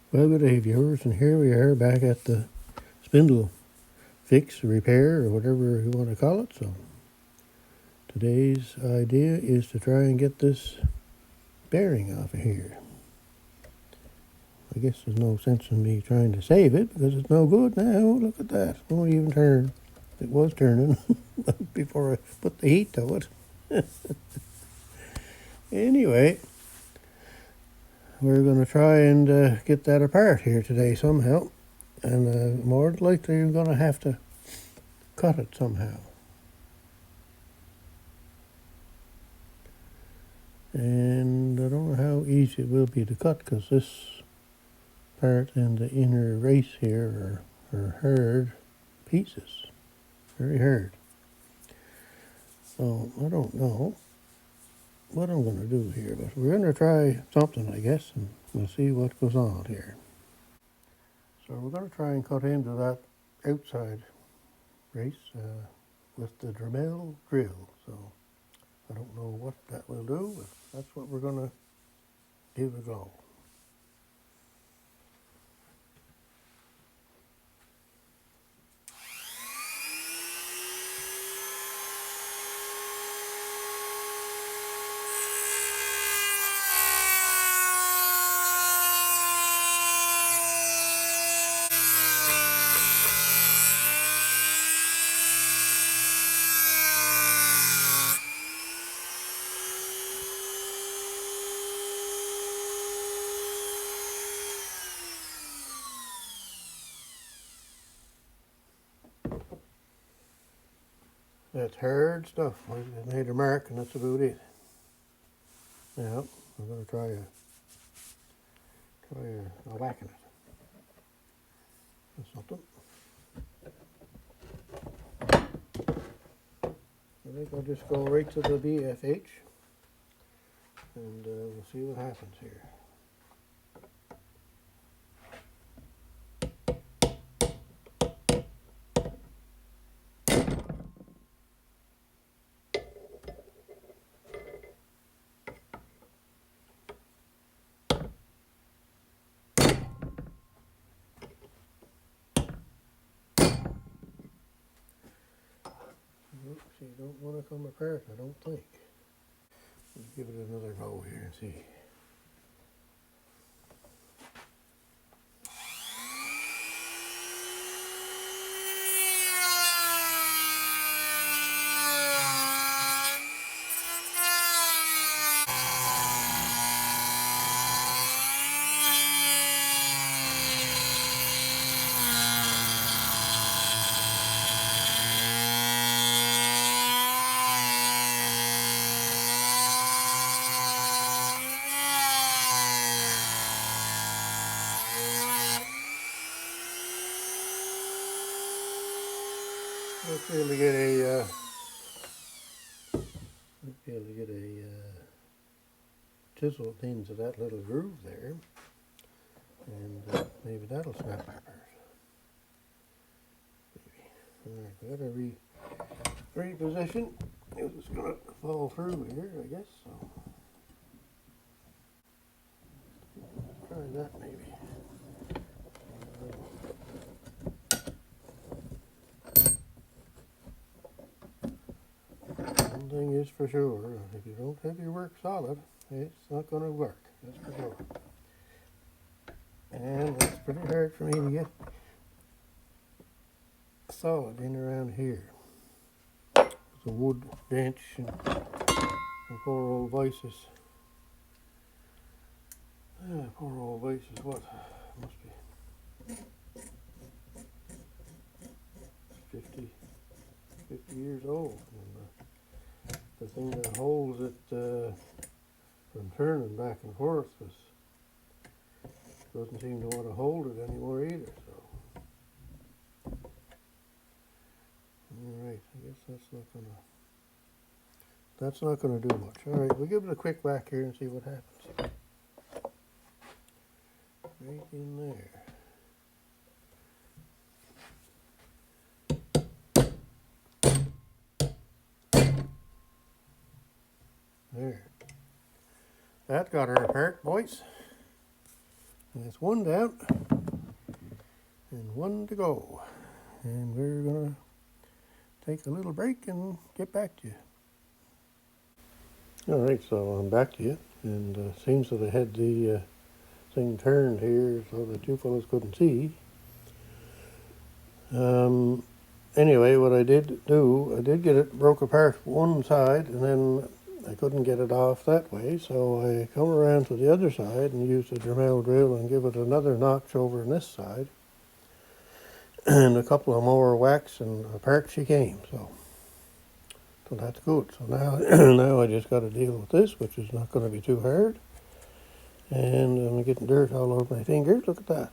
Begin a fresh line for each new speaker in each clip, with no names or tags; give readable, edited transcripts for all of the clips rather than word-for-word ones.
Well, good day, viewers, and here we are back at the spindle fix, repair, or whatever you want to call it. So today's idea is to try and get this bearing off of here. I guess there's no sense in me trying to save it because it's no good now. Look at that. It won't even turn. It was turning before I put the heat to it. Anyway, we're going to try and get that apart here today somehow. And more than likely you're going to have to cut it somehow. And I don't know how easy it will be to cut because this part and the inner race here are hard pieces. Very hard. So I don't know what I'm going to do here, but we're going to try something, I guess, and we'll see what goes on here. So we're going to try and cut into that outside race with the Dremel drill. So I don't know what that will do, but that's what we're going to give a go. That's hard stuff. I made a mark and that's about it. Now, I'm going to try a whacking it. That's something. I think I'll just go right to the BFH and we'll see what happens here. Oops, you don't want to come apart, I don't think. Let's give it another go here and see. Let's be able to get a chisel into that little groove there, and maybe that'll snap apart. Maybe. All right, we got to reposition. It's gonna fall through here, I guess. So try that maybe. One thing is for sure, if you don't have your work solid, it's not going to work, that's for sure. And it's pretty hard for me to get solid in around here. It's a wood bench and poor old vices. Poor old vices, what? Must be 50 years old. And the thing that holds it from turning back and forth doesn't seem to want to hold it anymore either. So, all right, I guess that's not gonna do much. All right, we'll give it a quick whack here and see what happens. Right in there. There. That got her apart, boys. That's one down and one to go. And we're going to take a little break and get back to you. All right, so I'm back to you. And seems that I had the thing turned here so that you fellows couldn't see. Anyway, what I did do, I did get it broke apart one side, and then I couldn't get it off that way, so I come around to the other side and used a Dremel drill and give it another notch over on this side, and a couple of more whacks, and apart she came. So that's good. So now, now I just got to deal with this, which is not going to be too hard. And I'm getting dirt all over my fingers. Look at that.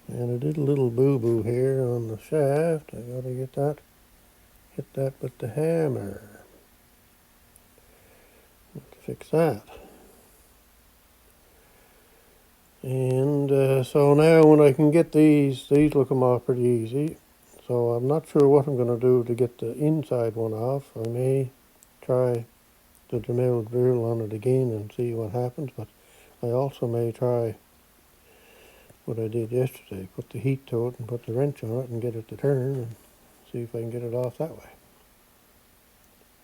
And I did a little boo-boo here on the shaft. I got to hit that with the hammer. Have to fix that. And so now when I can get these will come off pretty easy. So I'm not sure what I'm going to do to get the inside one off. I may try the Dremel drill on it again and see what happens, but I also may try what I did yesterday, put the heat to it and put the wrench on it and get it to turn and see if I can get it off that way.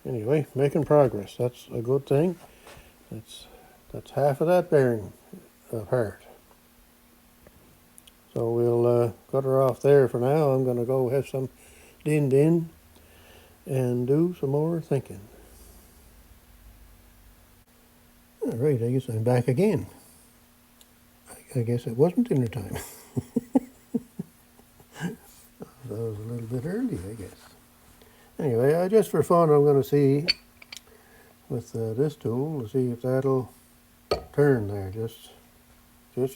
Anyway, making progress. That's a good thing. That's half of that bearing apart. So we'll cut her off there for now. I'm going to go have some din and do some more thinking. All right, I guess I'm back again. I guess it wasn't dinner time. That was a little bit early, I guess. Anyway, just for fun, I'm going to see with this tool to see if that'll turn there, just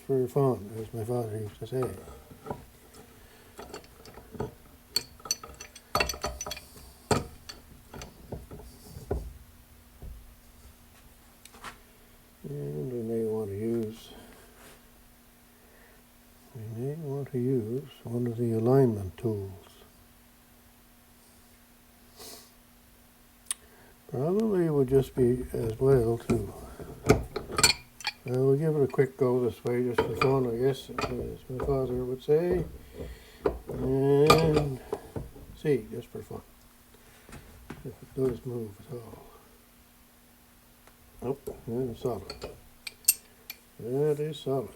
for fun, as my father used to say. And we may want to use one of the alignment tools. Probably would just be as well to, we'll give it a quick go this way just for fun, I guess, as my father would say, and see, just for fun, if it does move at all. Oh, that's solid. That is solid.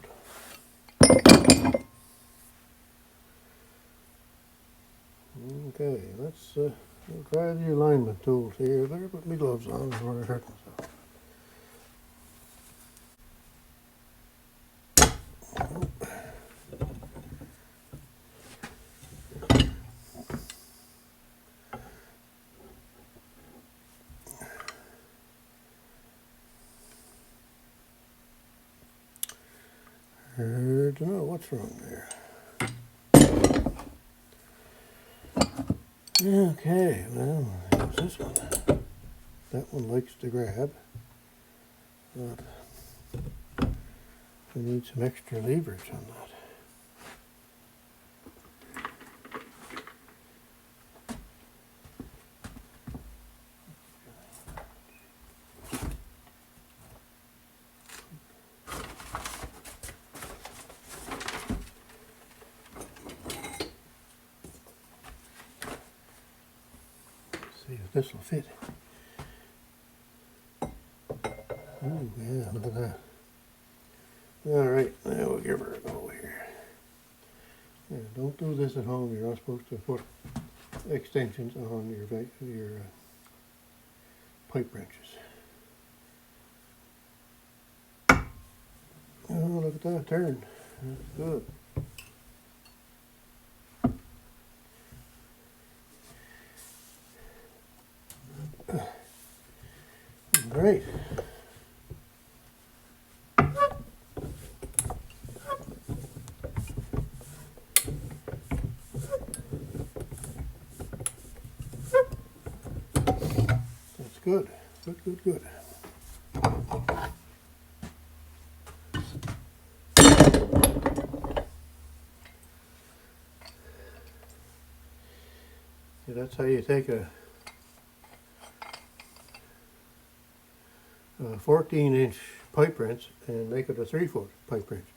Okay, let's we'll try the alignment tools here. Better put my gloves on before I hurt myself. I don't know what's wrong there. Okay, well, here's this one. That one likes to grab, but we need some extra leverage on that. See if this will fit. Oh yeah, look at that. Alright, now we'll give her a go here. Yeah, don't do this at home. You're not supposed to put extensions on your pipe wrenches. Oh, look at that turn. That's good. Great. That's good. Good. See, that's how you take a 14-inch pipe wrench and make it a 3-foot pipe wrench.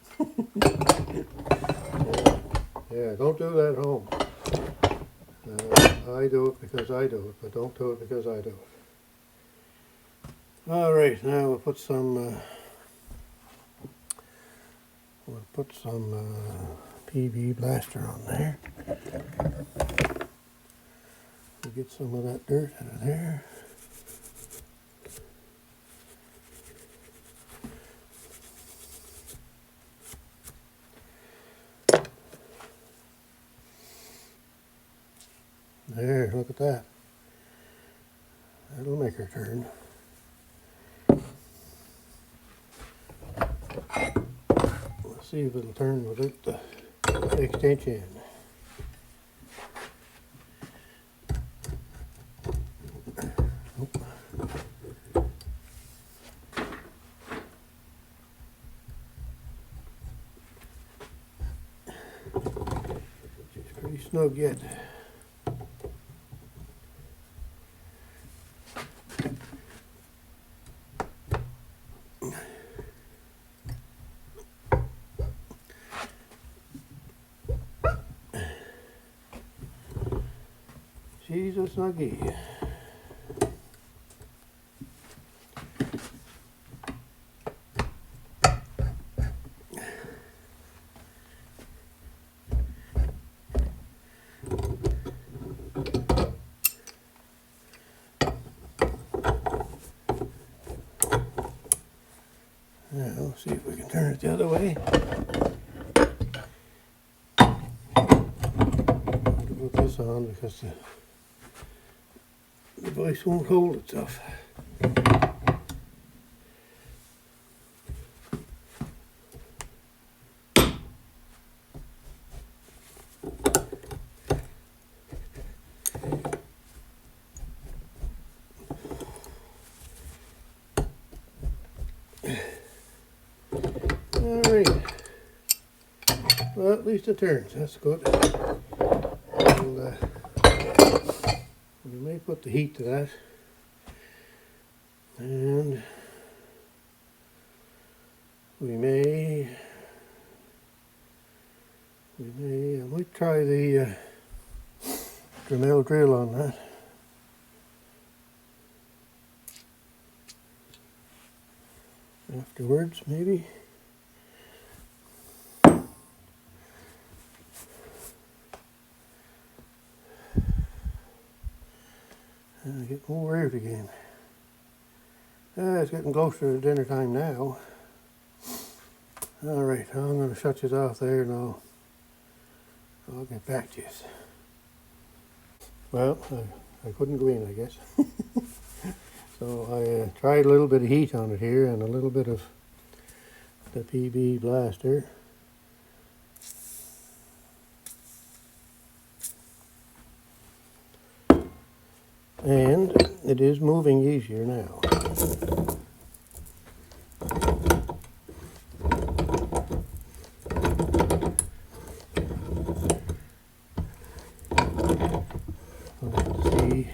Yeah, don't do that at home. I do it because I do it, but don't do it because I do it. Alright, now we'll put some PV blaster on there. We'll get some of that dirt out of there. There, look at that. That'll make her turn. Let's see if it'll turn without the extension. Nope. She's pretty snug yet. She's a snuggie. Now, let's see if we can turn it the other way. I'll put this on because the device won't hold itself. Alright, well, at least it turns, that's good. And, we may put the heat to that, and I might try the Dremel drill on that. Afterwards, maybe. And get more out again. It's getting closer to dinner time now. Alright, I'm going to shut you off there and I'll get back to you. Well, I couldn't go in, I guess. So I tried a little bit of heat on it here and a little bit of the PV blaster. And it is moving easier now. Let's see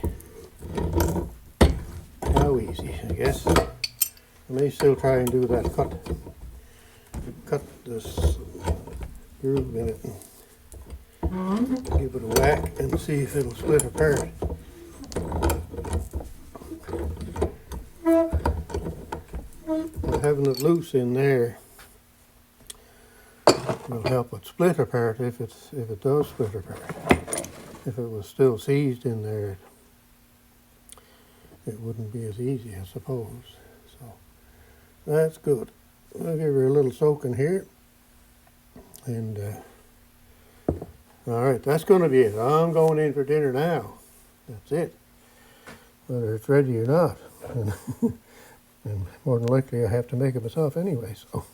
how easy, I guess. I may still try and do that cut this groove in it and give it a whack and see if it'll split apart. Having it loose in there will help it split apart if it does split apart. If it was still seized in there, it wouldn't be as easy, I suppose. So that's good. I'll give her a little soak in here, and all right, that's going to be it. I'm going in for dinner now. That's it. Whether it's ready or not. And more than likely I have to make it myself anyway, so.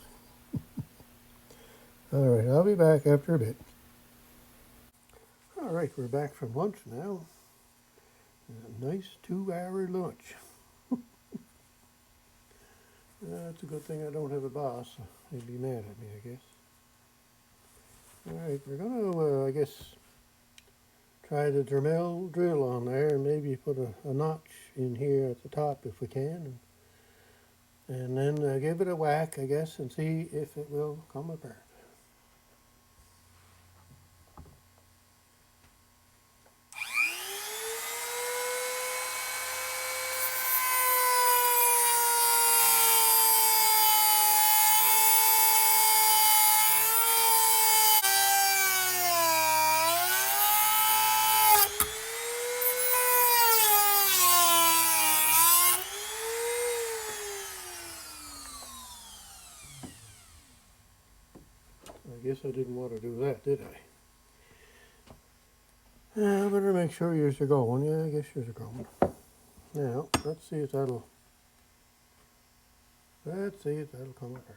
Alright, I'll be back after a bit. Alright, we're back from lunch now. A nice 2-hour lunch. It's a good thing I don't have a boss. He'd be mad at me, I guess. Alright, we're going to, I guess, try the Dremel drill on there and maybe put a notch in here at the top if we can. and then give it a whack, I guess, and see if it will come apart. I guess I didn't want to do that, did I? I better make sure yours are going. Yeah, I guess yours are going. Now, let's see if that'll come apart.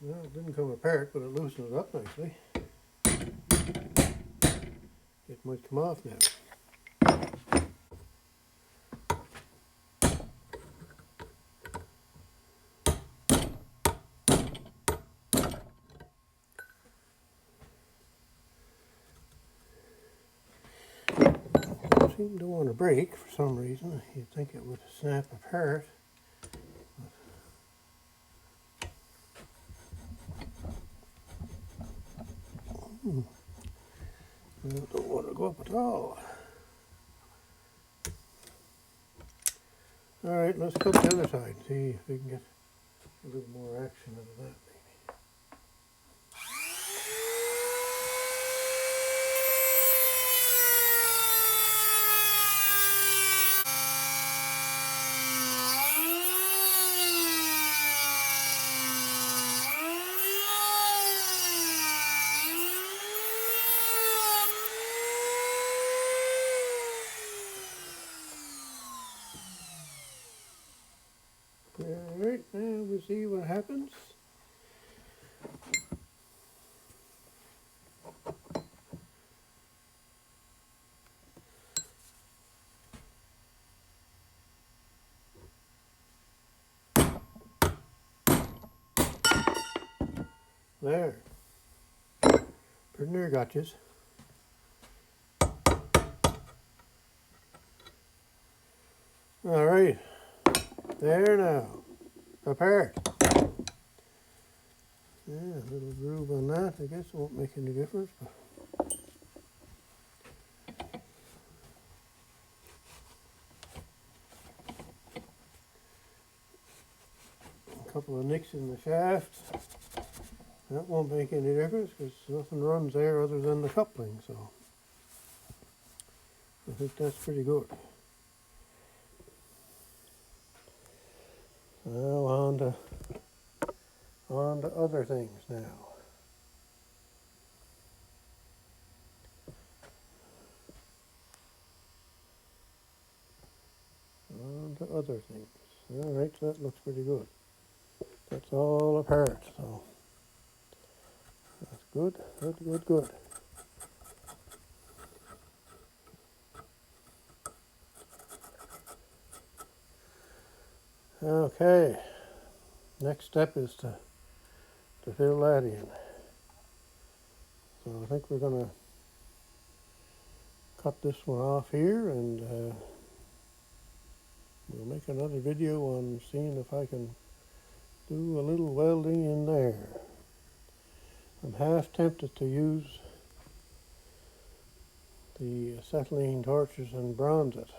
Well, it didn't come apart, but it loosened it up nicely. It might come off now. It seemed to want to break for some reason. You'd think it would snap apart. I don't want to go up at all. All right, let's cut the other side and see if we can get a little more action out of that, maybe. All right, now we'll see what happens. There. Pretty near gotchas. All right. There now. Apart. Yeah, a little groove on that. I guess it won't make any difference. But a couple of nicks in the shaft. That won't make any difference because nothing runs there other than the coupling. So I think that's pretty good. Well, on to other things now. On to other things. All right, so that looks pretty good. That's all apart, so that's good, good, good, good. Okay, next step is to fill that in. So I think we're going to cut this one off here, and we'll make another video on seeing if I can do a little welding in there. I'm half tempted to use the acetylene torches and bronze it,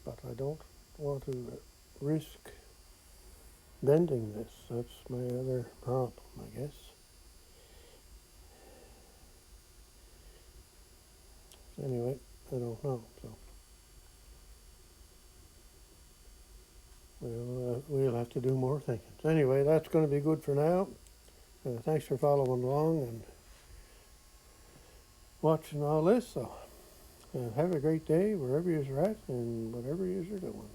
but I don't want to risk bending this. That's my other problem, I guess. Anyway, I don't know, so we'll have to do more thinking. So anyway, that's going to be good for now. Thanks for following along and watching all this. So Have a great day wherever you're at and whatever you're doing.